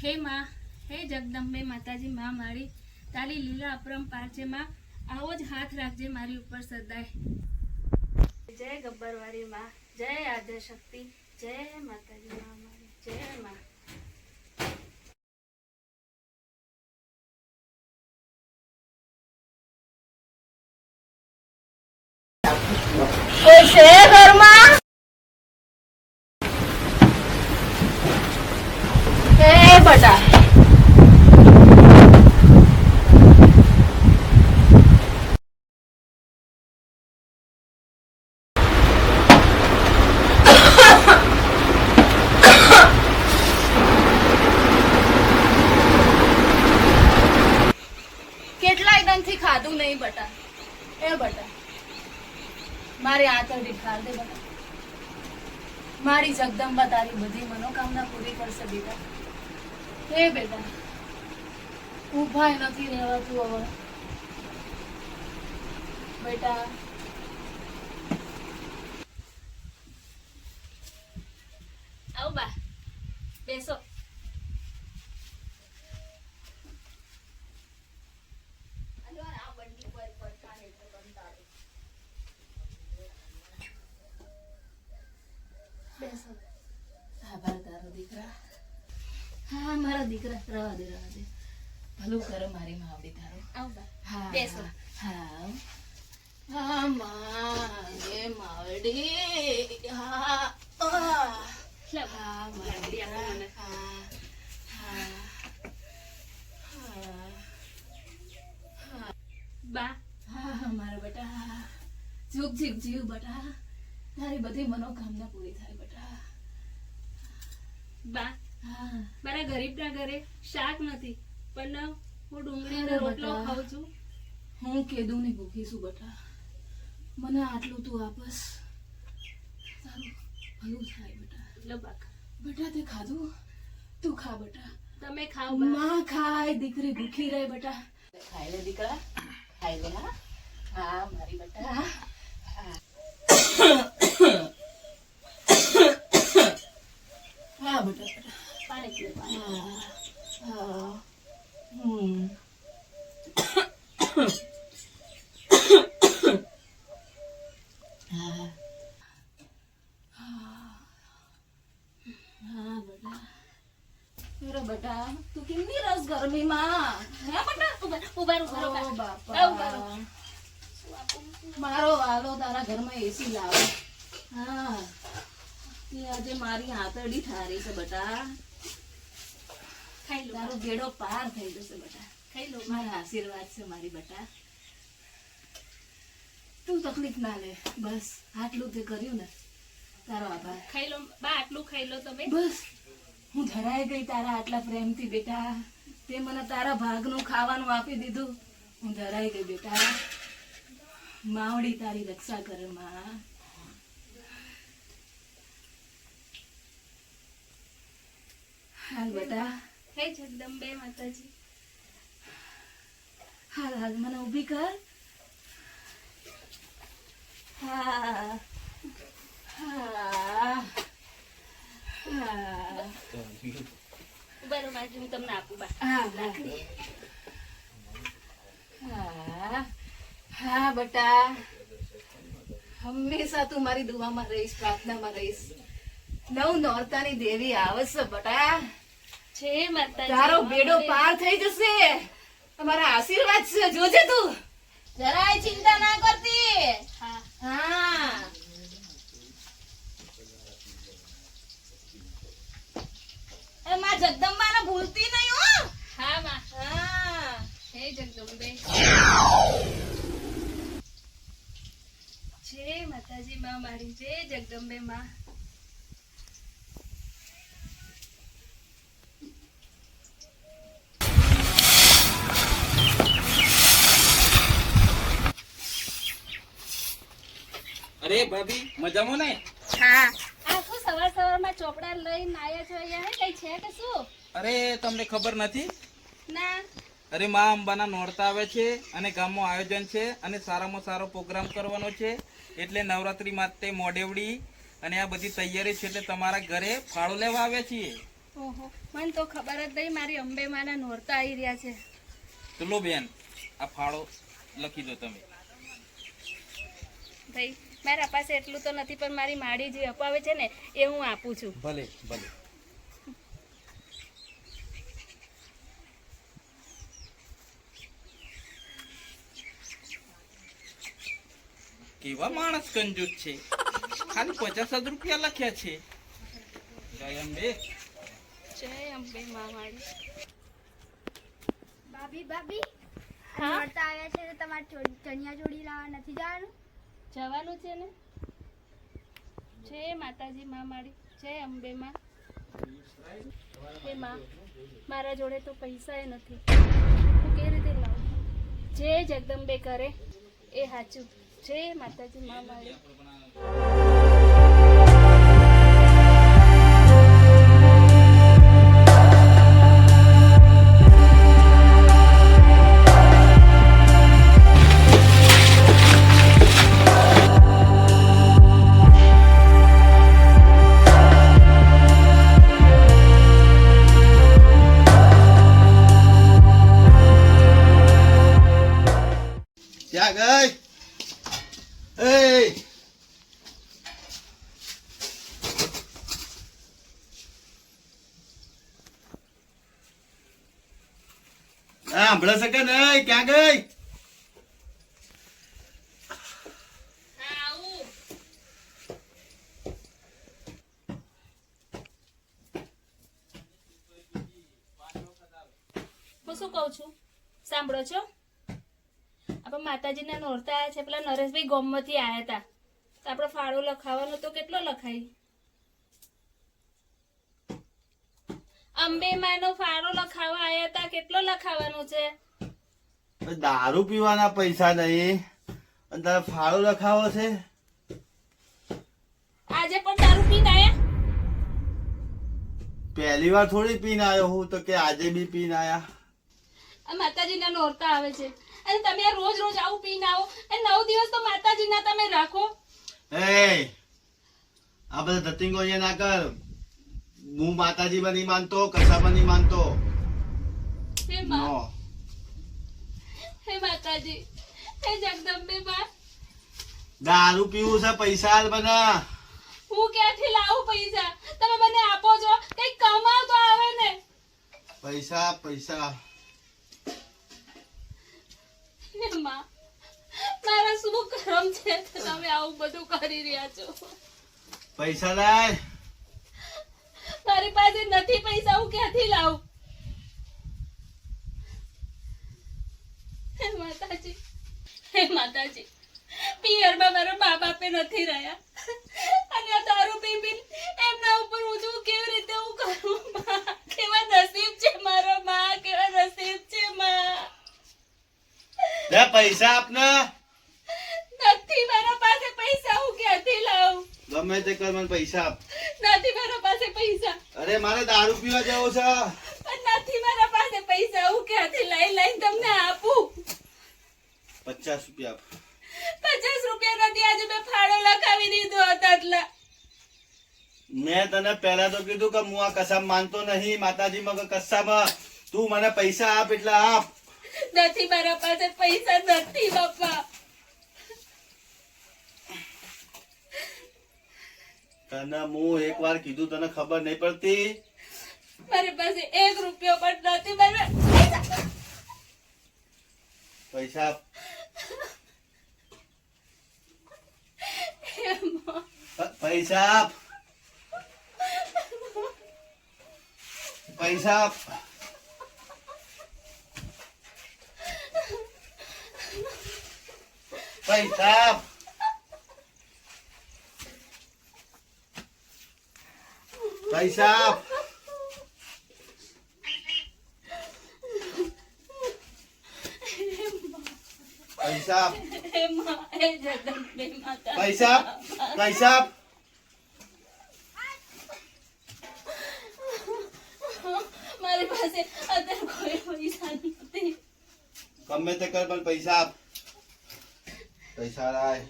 હે માં, હે જગદંબે માતાજી માં મારી, તારી લીલા અપરંપાર છે માં, આવો જ હાથ રાખજે મારી ઉપર સદાય. જય ગબ્બરવાળી માં, જય આદ્ય શક્તિ, જય માતાજી માં મારી, જય માં. કોઈ છે ઘરમાં? હે બટા, કેટલાય દનથી ખાધું નહીં બટા. એ બટા, મારી આંતરડી ખાર દે બટા. મારી જગદંબા તારી બધી મનોકામના પૂરી કરશે બેટા. હે બેટા, ઊભાય નથી રહેવાતું હવે બેટા. આવો બા, બેસો. બેસો. આભાર તારો દીકરા. હા મારા દીકરા, રવા દે ભલું કરે મારી માવડી તારો. આવો બા, હા બેસો. હા હા મારે માવડી. હા લે બા, હા લાકડી આપો મને. હા હા હા બા, હા મારા બેટા, જીવ જીવ જીવ બેટા, તારી બધી મનોકામના પૂરી થાય બેટા. બા, હા મારા ગરીબના ઘરે શાક નથી, પણ હું ડુંગળીનો અરે રોટલો બેટા. ખાઉં છું. હું કેદું ની ભૂખી છું બેટા. મને આટલું તું આપસ, તારું ભલું થાય બેટા. લો બા, બેટા તે ખાધું? તું ખા બેટા. તમે ખાઓ બા. માં ખાય, દીકરી ભૂખી રહે બેટા. ખાઈ લે દીકરા, ખાઈ લે. હા હા મારી બેટા. હા હા બેટા બેટા. પાણી પીઓ, પાણી. હા હા હમ હા હા બેટા. અરે બેટા, તું કેમની રસ ગરમીમાં? હે બેટા? ઉભા રહો, ઓ બા. બાપા, ઉભા રહો. મારો વાલો તારા ઘરમાં એસી લાવે. હા તે આજે મારી આંતરડી ઠારી છે બેટા. ખાઈ લો, તારો બેડો પાર થઈ જશે બેટા. ખાઈ લો. મારા આશીર્વાદ છે મારી બેટા. તું તકલીફ ના લે. બસ આટલું તે કર્યું ને, તારો આભાર. ખાઈ લો બા, આટલું ખાઈ લો તમે. બસ હું ધરાઈ ગઈ તારા આટલા પ્રેમથી બેટા. તે મને તારા ભાગનું ખાવાનું આપી દીધું. હું ધરાઈ ગઈ બેટા. માવડી તારી રક્ષા કરે માં. હાલ બેટા, હે જગદંબે માતાજી. હાલ હાલ મને ઊભી કર. હા હા હા ઉભા રહો બાજુ, હું તમને આપું બા. હા હા હા બેટા, હંમેશા તું મારી દુઆમાં રહીશ, પ્રાર્થનામાં રહીશ. નવ નોરતાની દેવી આવશે બેટા. છે માતાજી. તારો બેડો પાર થઈ જશે. તમારા આશીર્વાદ છે, જોજે તું. જરાય ચિંતા ના કરતી. હા. હા એ માં જગદંબાને ભૂલતી નહીં હો. હા માં. હા હે જગદંબે. જય માતાજી માં મારી, જય જગદંબે માં. અરે ભાભી, મજામાં ને? હા. આ શું સવાર સવારમાં ચોપડા લઈને આયા છો અહીંયા? કઈ છે કે શું? અરે તમને ખબર નથી? ના. અરે માં અંબાના નોરતા આવે છે અને ગામમાં આયોજન છે અને સારામાં સારો પ્રોગ્રામ કરવાનો છે, એટલે નવરાત્રી માટે મોડેવડી અને આ બધી તૈયારી છે, એટલે તમારા ઘરે ફાળો લેવા આવ્યા છીએ. ઓહો, મને તો ખબર જ નહીં મારી અંબે માના નોરતા આવી રહ્યા છે. તો લો બેન, આ ફાળો લખી દો તમે. ભાઈ મારા પાસે એટલું તો નથી, પણ મારી માડી જે અપાવે છે ને એ હું આપું છું. ભલે ભલે. કેવા માણસ કંજૂસ છે, ખાલી 50,000 રૂપિયા લખ્યા છે. જય અંબે. જય અંબે મા માડી. ભાભી હા? નોરતા આવ્યા છે તો તમારે ચણિયા ચોળી લાવવા નથી જવાનું? જવાનું છે ને. જય માતાજી મા માડી, જય અંબે માં. હે માં, મારા જોડે તો પૈસા એ નથી, હું કેવી રીતે લાવું? જે જગદંબે કરે એ સાચું. જય માતાજી મા માડી. ક્યાં ગઈ? એ સાંભળે છે કે નહીં? ક્યાં ગઈ? હું શું કહું છું, સાંભળો છો? આપણે માતાજીના નોરતા આવ્યા છે, પેલા નરેશભાઈ ગોમમાંથી આવ્યા હતા, તો આપણે ફાળો લખાવાનો તો કેટલો લખાય? અંબે માનો ફાળો લખાવા આવ્યા હતા, કેટલો લખાવાનો છે? દારૂ પીવાના પૈસા નહીં અને તારે ફાળો લખાવો છે? આજે પણ દારૂ પીને આયા? પહેલી વાર થોડી પીને આવ્યો હું તો, કે આજે બી પીને આયા? આ માતાજીના નોરતા આવે છે અને તમે આ રોજ રોજ આવું પીને આવો, અને 9 દિવસ તો માતાજીના તમે રાખો. એ આ બધા ધતિંગો અહીંયા ના કર. હું માતાજીમાં નહીં માનતો, કશામાં નહીં માનતો. હે માં, નો. હે માતાજી, હે જગદંબે માં, દારૂ પીવું છે, પૈસા હાલ બના. હું ક્યાંથી લાવું પૈસા? તમે મને આપો છો, કઈ કમાવ તો આવે ને. પૈસા પૈસા હે માં, મારા શું કરમ છે કે તમે આવું બધું કરી રહ્યા છો? પૈસા લાય. મારી પાસે નથી પૈસા, હું ક્યાંથી લાવું? હે માતાજી, હે માતાજી, પિયરમાં મારા મા બાપે નથી રહ્યા અને આ દારૂ પી પી એમના ઉપર હું કેવી રીતે હું કરું? માં, કેવા નસીબ છે મારા, માં કેવા નસીબ છે માં. લે પૈસા આપને. નથી મારા પાસે પૈસા, હું ક્યાંથી લાવું? ગમે તે કર, મને પૈસા આપ. નથી મારા પાસે પૈસા, અરે મારે દારૂ પીવા જવું છે. નથી મારા પાસે પૈસા, હું ક્યાંથી લઈને તમને આપું? 50 રૂપિયા આપ. 50 રૂપિયા નથી, આજે મેં ફાળો લખાવી દીધો હતો એટલે. મેં તને પહેલા તો કીધું કે હું આ કસામ માનતો નહીં, માતાજીમાં કે કસામાં. તું મને પૈસા આપ એટલે આપ. નથી મારા પાસે પૈસા, નથી બાપા. તને હું એક વાર કીધું, તને ખબર નહીં પડતી? મારી પાસે 1 રૂપિયો પણ નથી. મારા પૈસા આપ. પૈસા આપ. પૈસા આપ. પૈસા આપ. પૈસા આપ. પૈસા આપ. હે માં, હે જગદંબે માતા, પૈસા આપ. પૈસા આપ. મારી પાસે અત્યારે કોઈ પૈસા નથી. ગમે તે કર પણ પૈસા આપ. પૈસા લાય.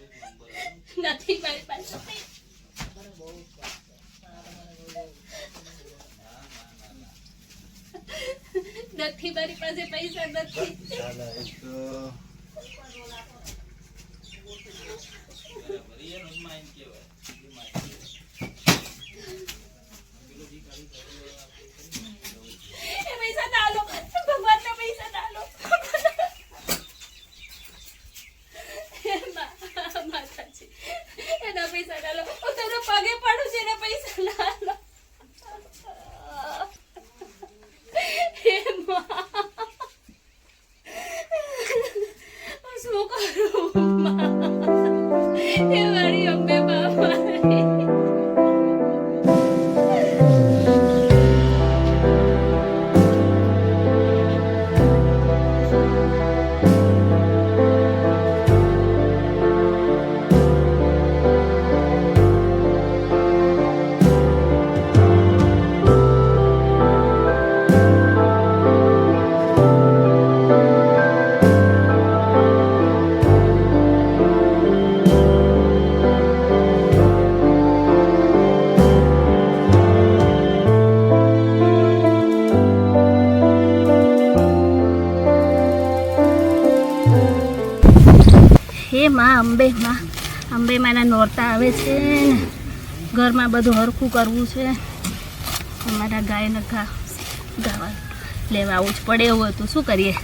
નથી મારી પાસે. નથી મારી પાસે પૈસા નથી. ચાલો, એક તો બરાબર, એનું જ માઇન્ડ કહેવાય. એ માઇન્ડ એ પૈસા ના લો, ભગવાનના પૈસા ના લો. હે માતાજી, એના પૈસા ના લો. હું તને પગે પડું છું, એના પૈસા ના લો. હે મા, હું શું કરું મા? હે મારી અંબે મા મારી. હે માં અંબે માના નોરતા આવે છે ને ઘરમાં બધું હરખું કરવું છે. અમારા ગાયને ગાવા લેવા આવું જ પડે એવું હતું, શું કરીએ?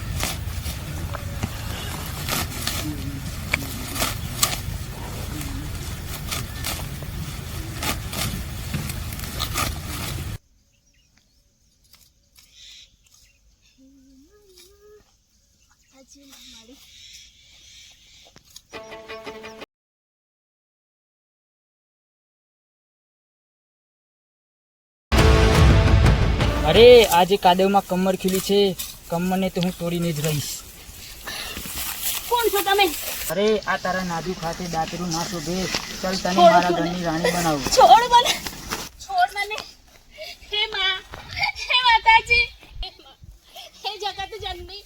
અરે આજે કાદવમાં કમર ખીલી છે, કમરને તો હું તોડીને જ રહીશ. કોણ છો તમે? અરે આ તારા નાજુક હાથે દાતરું ના શોભે. ચાલ તને મારા ઘરની રાણી બનાવું. છોડ મને, છોડ મને. હે માં, હે માતાજી, હે માં, હે જગત જનની.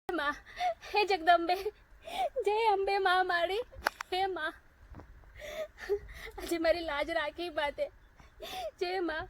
માં, હે જગદંબે, જય અંબે માં મારી. હે માં, આજે મારી લાજ રાખી બાતે. જય માં.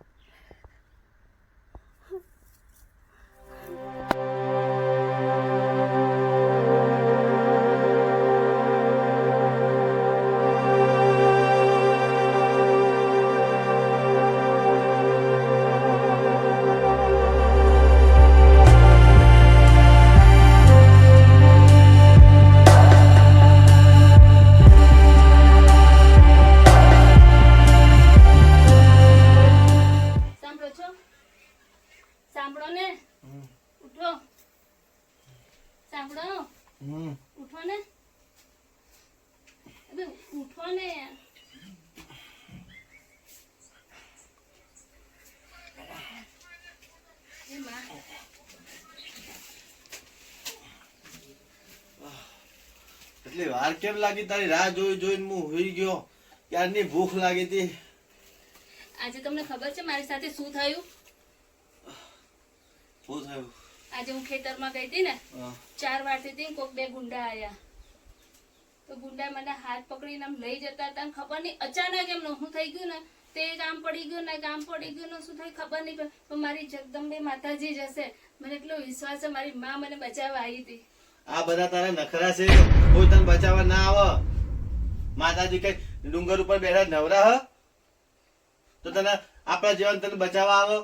સાંભળો છો? સાંભળો ને, ઉઠો. સાંભળો, ઉઠો ને. અબે ઉઠો ને. એ માં, એટલી વાર કેમ લાગી? તારી રાહ જોઈને હું હુઈ ગયો. ક્યારની ભૂખ લાગી હતી. આજે તમને ખબર છે મારી સાથે શું થયું? શું થયું? આજે હું ખેતરમાં ગઈ હતી ને, હા. 4 વાગતી હતી, કોક 2 ગુંડા આયા. તો ગુંડા મને હાથ પકડીને આમ લઈ જતા હતા. ખબર નહીં અચાનક એમ હું થઈ ગયું ને, તે આમ પડી ગયું ને, આમ પડી ગયું ને, શું થયું ખબર નહીં. પણ મારી જગદંબે માતાજી જ હશે. મને એટલો વિશ્વાસ છે, મારી માં મને બચાવવા આવી હતી. આ બધા તારા નખરા છે, કોઈ તને બચાવવા ના આવે. માતાજી કઈ ડુંગર ઉપર બેઠા નવરા હ તો તને આપણા જીવન તને બચાવવા આવે?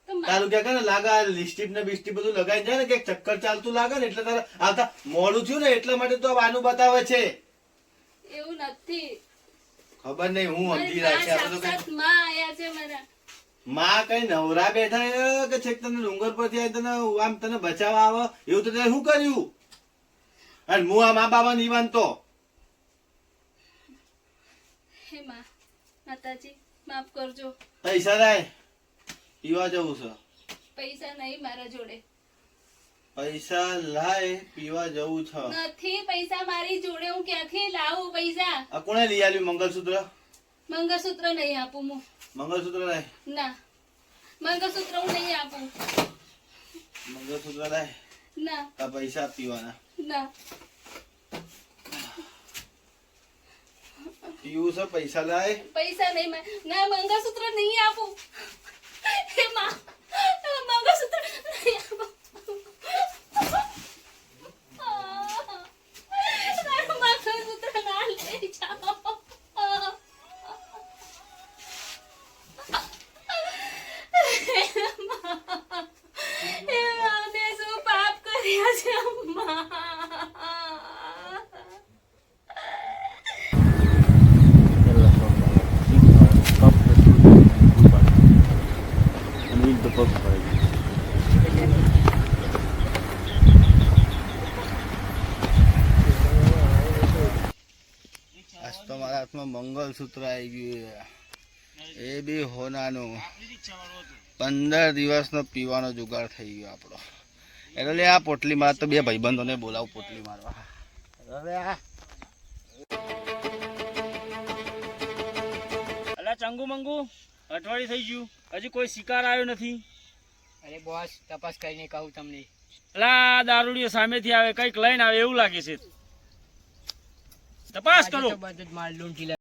તો મા- તારું ક્યાં કરે લાગે લિસ્ટીપ ને બિસ્ટીપ બધું લગાઈ જાય ને, કે ચક્કર ચાલતું લાગે ને, એટલે તારે આવતા મોડું થયું ને, એટલા માટે તો આનું બતાવે છે. એવું નથી. ખબર નહીં, હું મારી સમજી માં રાખી. આપણે તો સાક્ષાત કઈ માં આયા છે મારા. માં કઈ નવરા બેઠા હે કે છેક તને ડુંગર પરથી આવી તને આમ તને બચાવવા આવે? એવું તો તે શું કર્યું? અને હું આ મા બાબા નહીં માનતો. હે માં માતાજી, માફ કરજો. પૈસા લાય, પીવા જવું છે. પૈસા નહીં મારા જોડે. પૈસા લાય, પીવા જવું છે. નથી પૈસા મારી જોડે. હું ક્યાંથી લાવું પૈસા? આ કોણે લઈ આવ્યું મંગળસૂત્ર? મંગળસૂત્ર નહીં આપું હું. મંગળસૂત્ર લાય. ના, મંગળસૂત્ર હું નહીં આપું. મંગળસૂત્ર લાય, ના આ પૈસા પીવાના. ના પીવું છે, પૈસા લાય. પૈસા નહીં ના મંગળસૂત્ર નહીં આપું. હે માં મંગળસૂત્ર નહીં આપું. મારું મંગળસૂત્ર ના લઈ જાઓ. હે માને શું પાપ કર્યા છે અમ્મા. આજ તો મારા હાથમાં મંગળસૂત્ર આવી ગયું, એ બી હોનાનું. 15 દિવસનો પીવાનો જુગાડ થઈ ગયો આપણો. એટલે આ પોટલી માર તો 2 ભાઈબંધોને બોલાવું પોટલી મારવા. અલા ચંગુ મંગુ, અઠવાડિયું થઈ ગયું, હજી કોઈ શિકાર આવ્યો નથી. અરે બોસ, તપાસ કરીને કહું તમને. અલા દારૂડિયો સામેથી આવે, કઈક લઈને આવે એવું લાગે છે. તપાસ કરો. બધું જ માલ લૂંટી લે.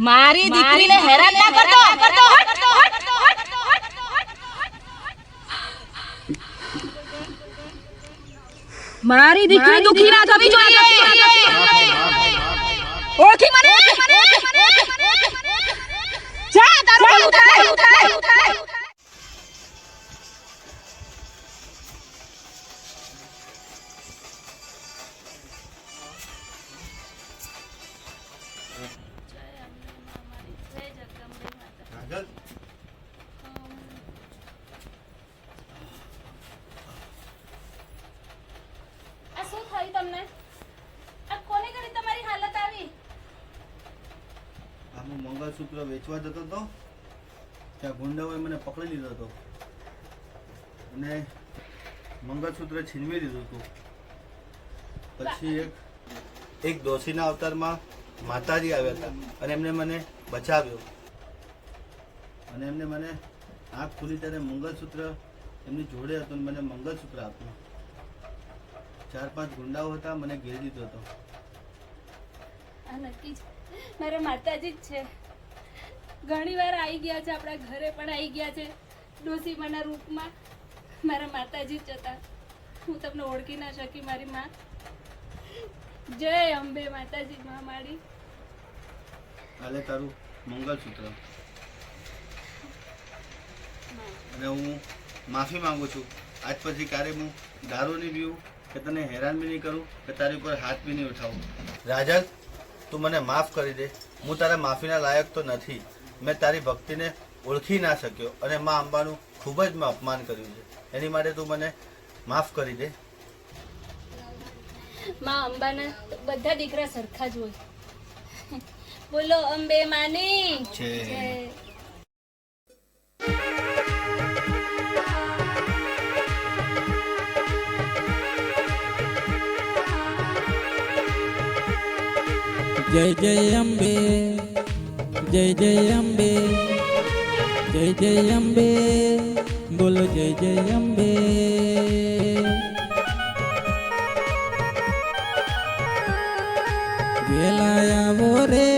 મારી દીકરીને હેરાન ના કરતો. મારી દીકરી દુખી ના થવી જોઈએ. ઓળખી મને. જા તારું ઉઠાય. કાજલ, આ શું થયું તમને? આ કોને કરી તમારી હાલત આવી? આમાં મંગળસૂત્ર વેચવા જતો હતો, ત્યાં ગુંડાઓએ મને પકડી લીધો હતો અને મંગળસૂત્ર છીનવી લીધું હતું. પછી એક દોશીના અવતારમાં માતાજી આવ્યા હતા અને એમને મને બચાવ્યો અને એમને મને આંખ ખુલી ત્યારે મંગળસૂત્ર એમની જોડે હતું અને મને મંગળસૂત્ર આપ્યું. 4-5 ગુંડાઓ હતા, મને ઘેરી દીધો હતો. આ નક્કી જ મારા માતાજી જ છે. ઘણી વાર આવી ગયા છે, આપણા ઘરે પણ આવી ગયા છે ડોસીમાના રૂપમાં. મારા માતાજી જ હતા. હું તમને ઓળખી ના શકી મારી માં. જય અંબે માતાજી માં મારી. હાલે તારું મંગળસૂત્ર અને હું માફી માંગુ છું. આજ પછી ક્યારે હું દારૂ નહીં પીવું કે તને હેરાન બી નહીં કરું કે તારી ઉપર હાથ બી નહીં ઉઠાવું. રાજલ, તું મને માફ કરી દે. હું તારા માફીના લાયક તો નથી. મેં તારી ભક્તિને ઓળખી ના શક્યો અને મા અંબાનું ખૂબ જ મેં અપમાન કર્યું છે. એની માટે તું મને માફ કરી દે. માં અંબાના બધા દીકરા સરખા જ હોય. બોલો અંબે માની છે. જય. જય જય અંબે, જય જય અંબે, જય જય અંબે, બોલો જય જય અંબે. વેલા આવો રે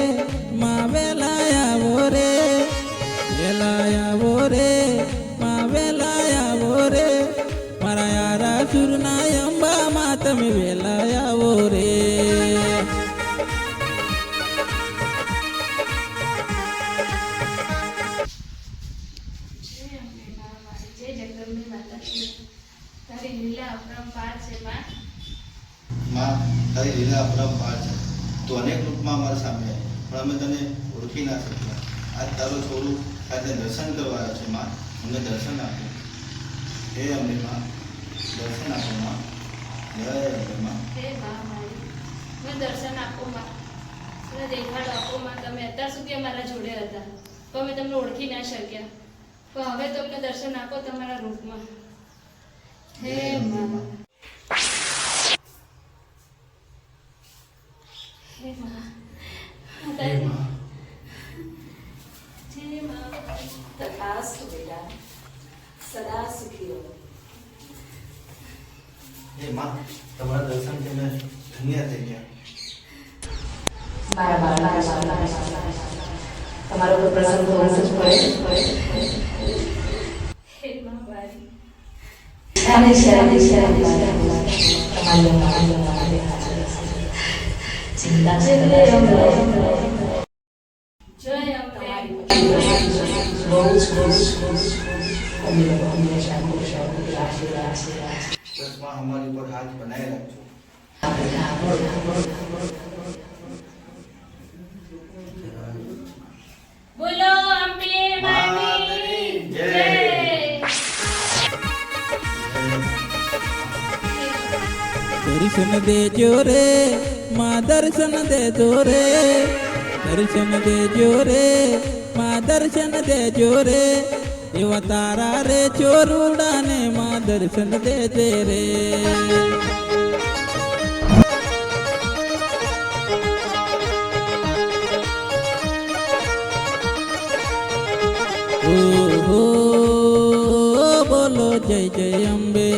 માં, વેલા આવો રે, વેલા આવો રે માં, વેલા આવો રે, મારા યારા સુરના અંબામાં તમે વેલા આવો રે. જય જગદંબે માતાજી, તારી લીલા અપરંપાર છે માં. માં તારી લીલા અપરંપાર છે. તું અનેક રૂપમાં અમારા સામે આવી, પણ અમે તને ઓળખી ના શક્યા. આજ તારો છોડું તારે દર્શન કરવા આવ્યો છે. માં અમને દર્શન આપો. હે અંબે માં, દર્શન આપો માં. જય અંબે માં. હે માં મારી, મને દર્શન આપો માં, મને દેખાડો આપો માં. તમે અત્યાર સુધી અમારા જોડે હતા તો અમે તમને ઓળખી ના શક્યા, પણ હવે તમને દર્શન આપો તમારા રૂપમાં. હે માં, હે માં, હે માં. જય માં. તથાસ્તુ બેટા, સદા સુખી રહો. હે માં, તમારા દર્શનથી અમે ધન્ય થઈ ગયા. મારા બાળક તમારો કોઈ પ્રસંગ હોવો જ પડે. હે માં મારી, ચિંતા છે જય અંબે. બસ માં અમારી ઉપર હાથ બનાવી રાખજો. બોલો અંબે માની જય. જય. દર્શન દેજો રે માં, દર્શન દેજો રે, દર્શન દેજો રે માં, દર્શન દેજો રે, એવા તારા રે ચોરુડાને માં દર્શન દેજે રે. ઓહો બોલો જય જય અંબે.